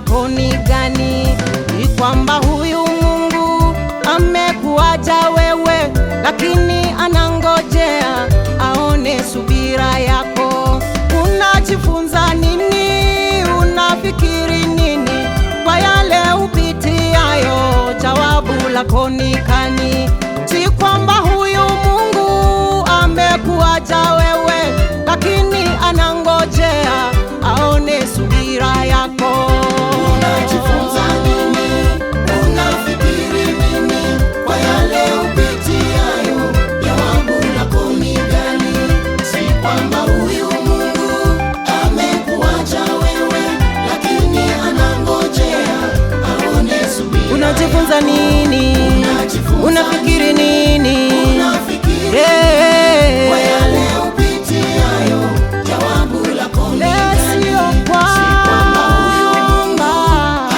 lako ni gani? Ni kwamba huyu Mungu amekuacha wewe, lakini anangojea aone subira yako. Unajifunza nini? Unafikiri nini kwa yale upitiayo? Jawabu lako ni gani? Si kwamba huyu Mungu amekuacha wewe, lakini anangojea aone subira yako. Unajifunza nini? Unafikiri nini kwa yale upitiayo? Jawabu lako ni gani? Si kwamba huyu Mungu amekuacha wewe, lakini anangojea aone subira. Unajifunza nini? Unafikiri nini? Kwa yale upitiayo, jawabu lako ni gani? Si kwamba huyu Mungu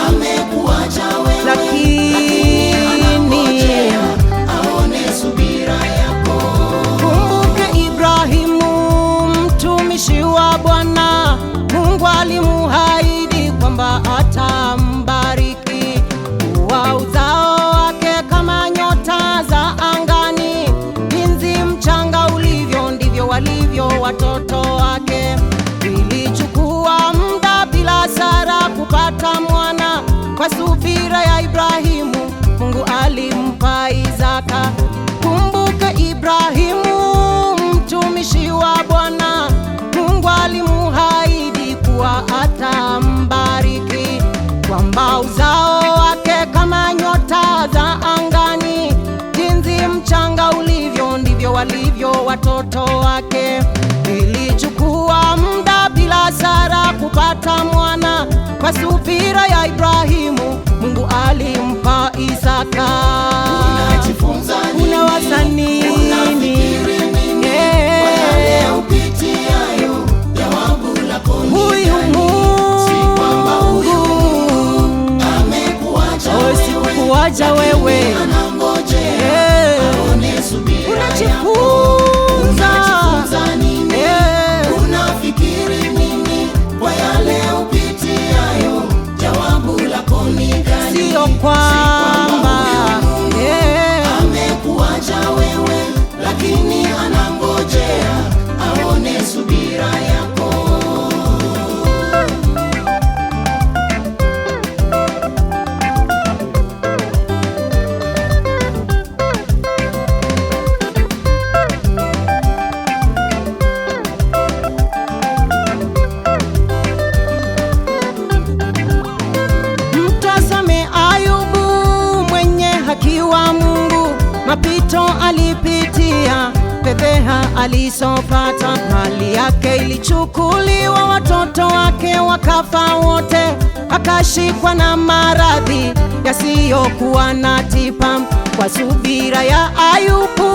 amekuacha wewe, lakini anangojea aone subira yako. Kumbuke Ibrahimu, mtumishi wa Bwana. Mungu alimuahidi kwamba atambariki kuwa uzao wake kama nyota za angani, jinsi mchanga ulivyo ndivyo walivyo watoto wake. Ilichukua muda bila Sara kupata mwana. Kwa subira ya Ibrahimu, Mungu alimpa Isaka. Kumbuka Ibrahimu, mtumishi wa Bwana. Mungu alimuahidi kuwa atambariki, kwamba uzao wake kama nyota za angani, jinsi mchanga ulivyo ndivyo walivyo watoto wake. Ilichukua muda bila Sara kupata mwana. Kwa subira ya Ibrahimu, Mungu alimpa Isaka. Unajifunza nini? Unawaza nini? Unafikiri nini kwa yale upitiayo? Jawabu lako ni Huyu gani? Mungu, Si kwamba huyu Mungu amekuacha wewe, sikukuacha wewe, anangojea aone subira yako. Unajifunza nini? Unafikiri nini kwa yale upitiayo? Jawabu lako ni gani? Sio kwamba amekuacha wewe, lakini anangojea aone subira yako. Mtazame Ayubu, mwenye haki wa Mungu. Mapito alipitia, fedheha alisopata. Mali yake ilichukuliwa, watoto wake wakafa wote. Akashikwa na maradhi yasiyokuwa na tiba. Kwa subira ya Ayubu,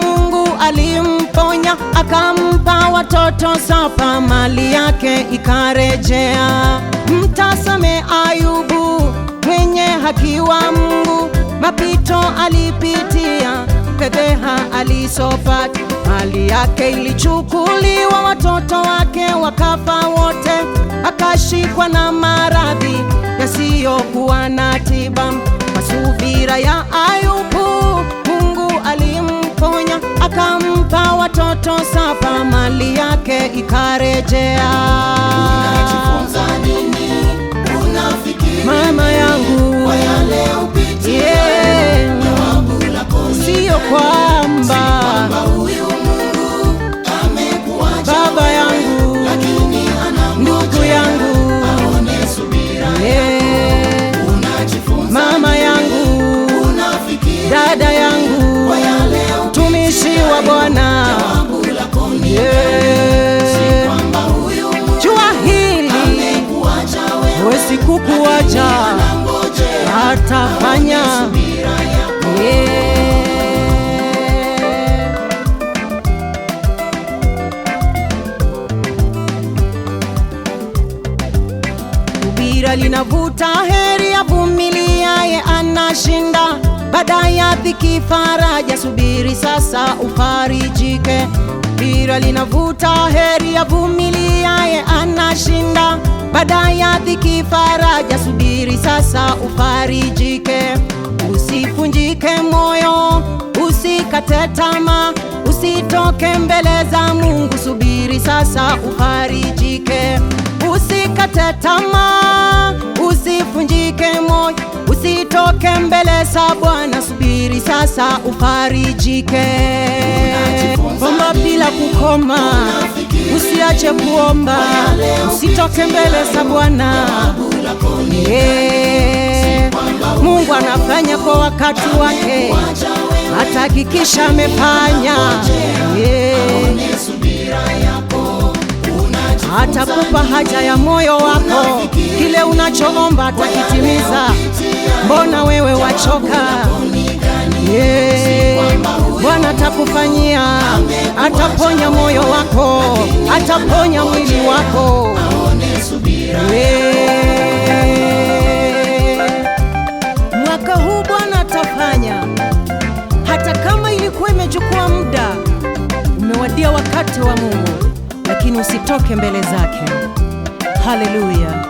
Mungu alimponya, akampa watoto saba. Mali yake ikarejea. Mtazame Ayubu, mwenye haki wa Mungu. Mapito alipitia, fedheha alisopata. Mali yake ilichukuliwa, watoto wake wakafa wote. Akashikwa na maradhi yasiyokuwa na tiba. Kwa subira ya Ayubu, Mungu alimponya, akampa watoto saba. Mali yake ikarejea. Unajifunza nini? Unafikiri Mama yangu, kwa yale upitiayo? Jawabu lako ni sio gani? kwamba Si kwamba huyu Mungu amekuacha baba yangu, lakini ndugu anangojea yangu, aone subira yako. Unajifunza mama nini? yangu, Unafikiri dada yangu, kwa yale mtumishi wa Bwana. jawabu lako ni gani? Si kwamba huyu Mungu Jua hili, amekuacha wewe, huwezi kukuacha, anangojea atafanya. subira yako. Subira linavuta heri, avumiliaye anashinda. Baada ya dhiki faraja, subiri sasa ufarijike. subira linavuta heri, avumiliaye anashinda. Baada ya dhiki faraja, subiri sasa ufarijike. Usivunjike moyo, usikate tamaa, usitoke mbele za Mungu, subiri sasa ufarijike. Usikate tamaa, usivunjike moyo, usitoke mbele za Bwana, subiri sasa ufarijike. Omba bila kukoma, usiache kuomba, usitoke mbele za Bwana. Mungu anafanya kwa wakati wake, atahakikisha amefanya. Atakupa haja ya moyo wako, kile unachoomba atakitimiza. Mbona wewe wachoka? Bwana atakufanyia, ataponya moyo wako, ataponya mwili wako. Mwaka huu Bwana atafanya, hata kama ilikuwa imechukua muda. Umewadia wakati wa Mungu, lakini usitoke mbele zake. Haleluya.